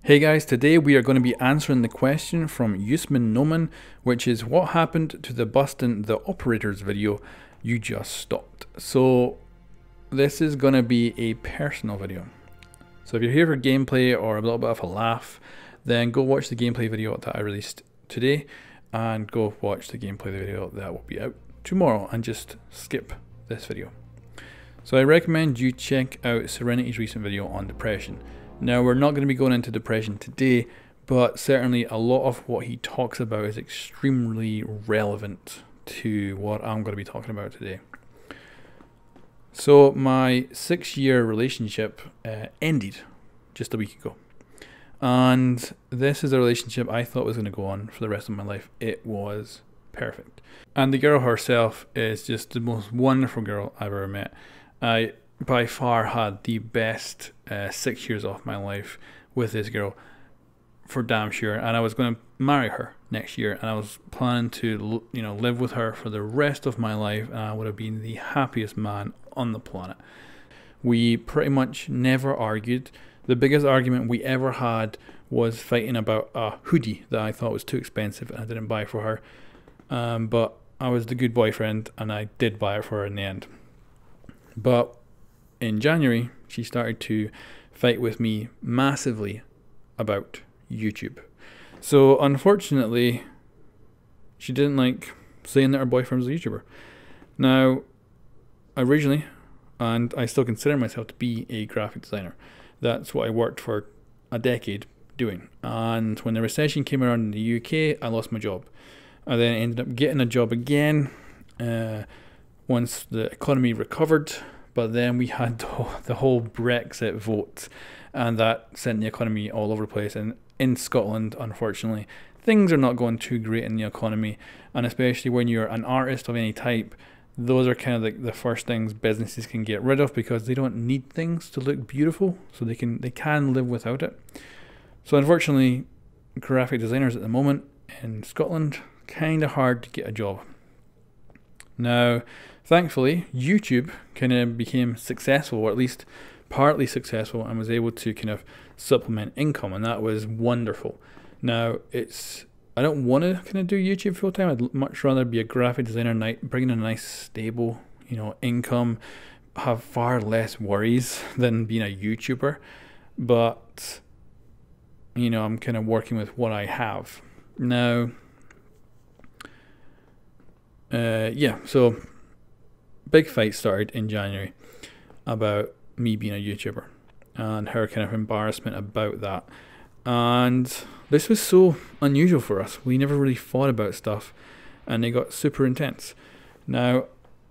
Hey guys, today we are going to be answering the question from Usman Noman, which is what happened to the busting the operators video you just stopped. So this is going to be a personal video. So if you're here for gameplay or a little bit of a laugh, then go watch the gameplay video that I released today and go watch the gameplay video that will be out tomorrow and just skip this video. So I recommend you check out Serenity's recent video on depression. Now, we're not going to be going into depression today, but certainly a lot of what he talks about is extremely relevant to what I'm going to be talking about today. So my 6-year relationship ended just a week ago. And this is a relationship I thought was going to go on for the rest of my life. It was perfect. And the girl herself is just the most wonderful girl I've ever met. I by far had the best 6 years of my life with this girl, for damn sure. And I was going to marry her next year, and I was planning to, live with her for the rest of my life, and I would have been the happiest man on the planet. We pretty much never argued. The biggest argument we ever had was fighting about a hoodie that I thought was too expensive and I didn't buy for her. But I was the good boyfriend and I did buy it for her in the end. But in January, she started to fight with me massively about YouTube. So unfortunately, she didn't like saying that her boyfriend was a YouTuber. Now, originally, and I still consider myself to be a graphic designer. That's what I worked for a decade doing. And when the recession came around in the UK, I lost my job. I then ended up getting a job again once the economy recovered. But then we had the whole Brexit vote, and that sent the economy all over the place. And in Scotland, unfortunately, things are not going too great in the economy. And especially when you're an artist of any type, those are kind of like the first things businesses can get rid of, because they don't need things to look beautiful, so they can live without it. So unfortunately, graphic designers at the moment in Scotland, kind of hard to get a job. Now, thankfully, YouTube kind of became successful, or at least partly successful, and was able to kind of supplement income, and that was wonderful. Now, I don't want to kind of do YouTube full time. I'd much rather be a graphic designer, bring in a nice stable, income, have far less worries than being a YouTuber. But, I'm kind of working with what I have now. So big fight started in January about me being a YouTuber and her kind of embarrassment about that. And this was so unusual for us. We never really thought about stuff, and it got super intense. Now,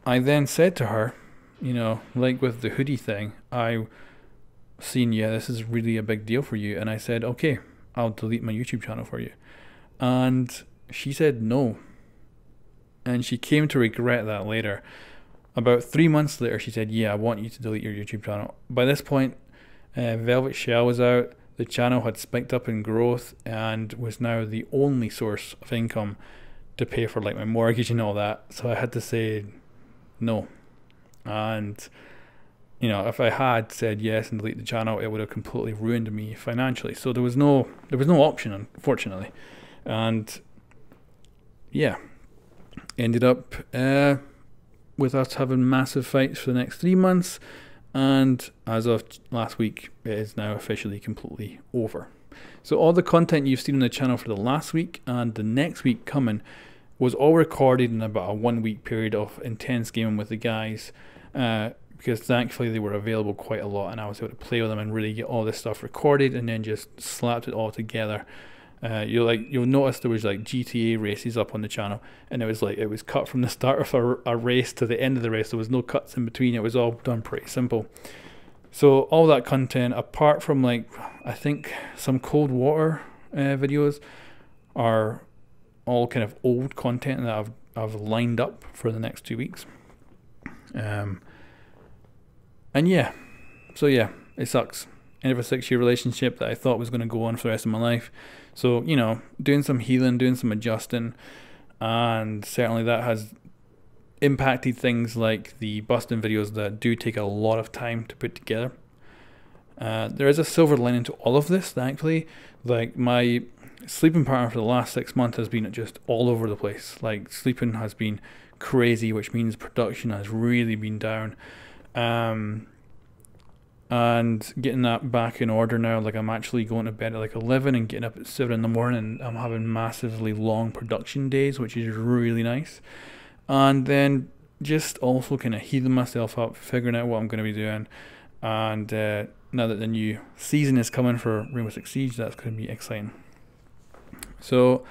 I then said to her, like with the hoodie thing, I seen, this is really a big deal for you. And I said, okay, I'll delete my YouTube channel for you. And she said no. And she came to regret that later. About 3 months later, she said, I want you to delete your YouTube channel. By this point, Velvet Shell was out. The channel had spiked up in growth and was now the only source of income to pay for like my mortgage and all that. So I had to say no. And, if I had said yes and delete the channel, it would have completely ruined me financially. So there was no option, unfortunately. And ended up with us having massive fights for the next 3 months, and as of last week, it is now officially completely over. So all the content you've seen on the channel for the last week and the next week coming was all recorded in about a 1 week period of intense gaming with the guys, because thankfully they were available quite a lot, and I was able to play with them and really get all this stuff recorded, and then just slapped it all together. You'll notice there was like GTA races up on the channel, and it was cut from the start of a race to the end of the race. There was no cuts in between. It was all done pretty simple. So all that content, apart from I think some Cold Water videos, are all kind of old content that I've lined up for the next 2 weeks. It sucks. End of a 6-year relationship that I thought was going to go on for the rest of my life. So, doing some healing, doing some adjusting, and certainly that has impacted things like the busting videos that do take a lot of time to put together. There is a silver lining to all of this, thankfully. Like, my sleeping pattern for the last 6 months has been just all over the place. Like, sleeping has been crazy, which means production has really been down. And getting that back in order now. Like, I'm actually going to bed at like 11 and getting up at 7 in the morning, and I'm having massively long production days, which is really nice. And then just also kind of healing myself up, figuring out what I'm going to be doing. And now that the new season is coming for Rainbow Six Siege, that's going to be exciting. So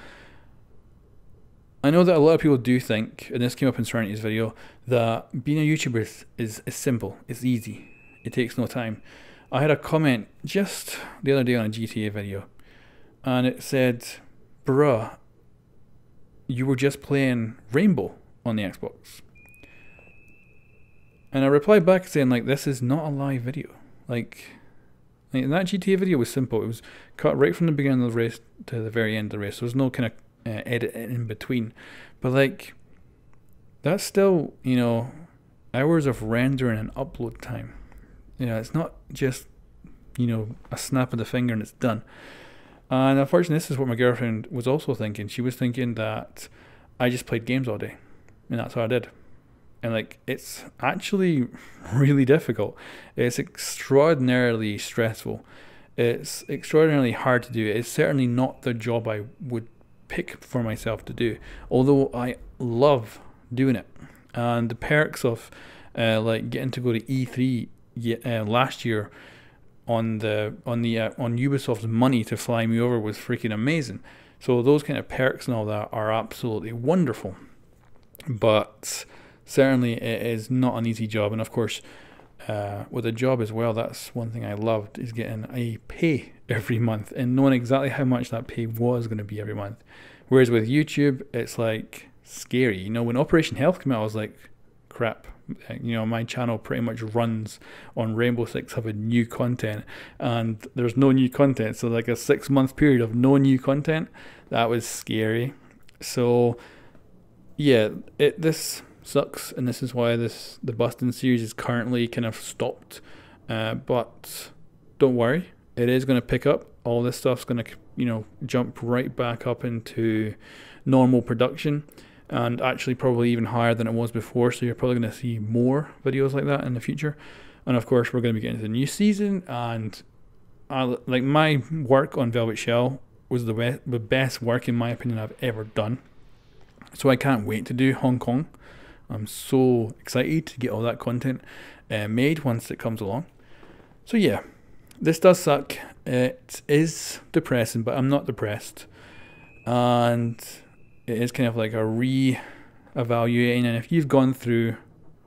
I know that a lot of people do think, and this came up in Serenity's video, that being a YouTuber is simple, it's easy. It takes no time. I had a comment just the other day on a GTA video, and it said, bruh, you were just playing Rainbow on the Xbox. And I replied back saying, like, this is not a live video. Like that GTA video was simple. It was cut right from the beginning of the race to the very end of the race. There was no kind of edit in between. But, like, that's still, you know, hours of rendering and upload time. You know, it's not just, you know, a snap of the finger and it's done. And unfortunately, this is what my girlfriend was also thinking. She was thinking that I just played games all day, and that's what I did. And, like, it's actually really difficult. It's extraordinarily stressful. It's extraordinarily hard to do. It's certainly not the job I would pick for myself to do, although I love doing it. And the perks of like getting to go to E3 last year on Ubisoft's money to fly me over was freaking amazing. So those kind of perks and all that are absolutely wonderful. But certainly it is not an easy job. And of course, with a job as well, that's one thing I loved, is getting a pay every month and knowing exactly how much that pay was going to be every month. Whereas with YouTube, it's like scary. You know, when Operation Health came out, I was like, crap. You know, my channel pretty much runs on Rainbow Six having new content, and there's no new content. So like a 6-month period of no new content, that was scary. So yeah, this sucks, and this is why the Bustin' series is currently kind of stopped. But don't worry, it is going to pick up. All this stuff's going to, you know, jump right back up into normal production, and actually probably even higher than it was before. So you're probably going to see more videos like that in the future. And of course, we're going to be getting to the new season, and like, my work on Velvet Shell was the best work in my opinion I've ever done. So I can't wait to do Hong Kong. I'm so excited to get all that content made once it comes along. So yeah, this does suck. It is depressing, but I'm not depressed. And it is kind of like a re-evaluating. And if you've gone through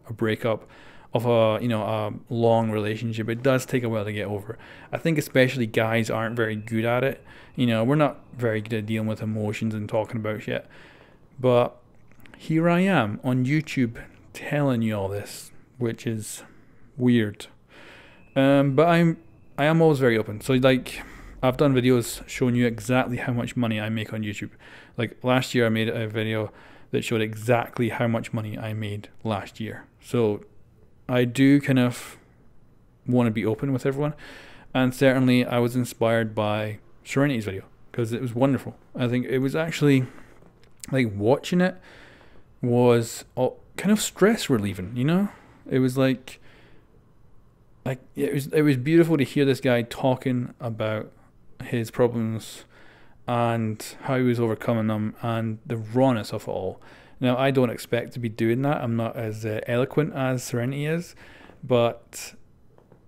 a breakup of a long relationship, it does take a while to get over. I think especially guys aren't very good at it. You know, we're not very good at dealing with emotions and talking about shit. But here I am on YouTube telling you all this, which is weird. But I am always very open. So, like, I've done videos showing you exactly how much money I make on YouTube. Like, last year I made a video that showed exactly how much money I made last year. So I do kind of want to be open with everyone. And certainly I was inspired by Serenity's video because it was wonderful. I think it was actually, like, watching it was kind of stress relieving, you know? It was like it was beautiful to hear this guy talking about his problems and how he was overcoming them and the rawness of it all. Now, I don't expect to be doing that. I'm not as eloquent as Serenity is, but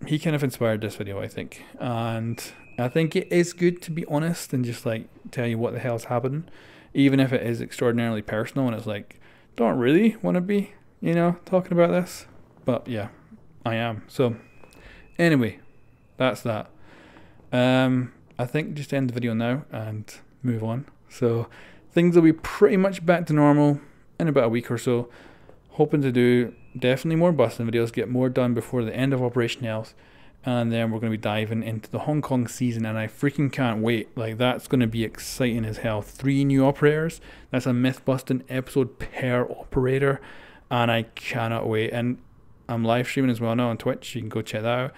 he kind of inspired this video, I think. And I think it is good to be honest and just, like, tell you what the hell's happening, even if it is extraordinarily personal and it's like, don't really want to be, you know, talking about this. But yeah, I am. So anyway, that's that. I think just end the video now and move on. So things will be pretty much back to normal in about a week or so. Hoping to do definitely more busting videos, get more done before the end of Operation Health, and then we're going to be diving into the Hong Kong season, and I freaking can't wait. Like, that's going to be exciting as hell. 3 new operators. That's a myth busting episode per operator, and I cannot wait. And I'm live streaming as well now on Twitch. You can go check that out.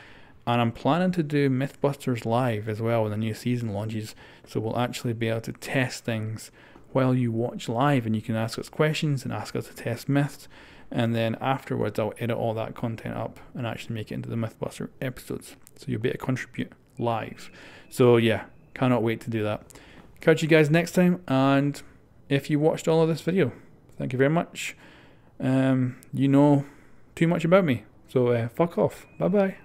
And I'm planning to do Mythbusters Live as well when the new season launches. So we'll actually be able to test things while you watch live, and you can ask us questions and ask us to test myths. And then afterwards, I'll edit all that content up and actually make it into the Mythbuster episodes. So you'll be able to contribute live. So yeah, cannot wait to do that. Catch you guys next time. And if you watched all of this video, thank you very much. You know too much about me. So fuck off. Bye bye.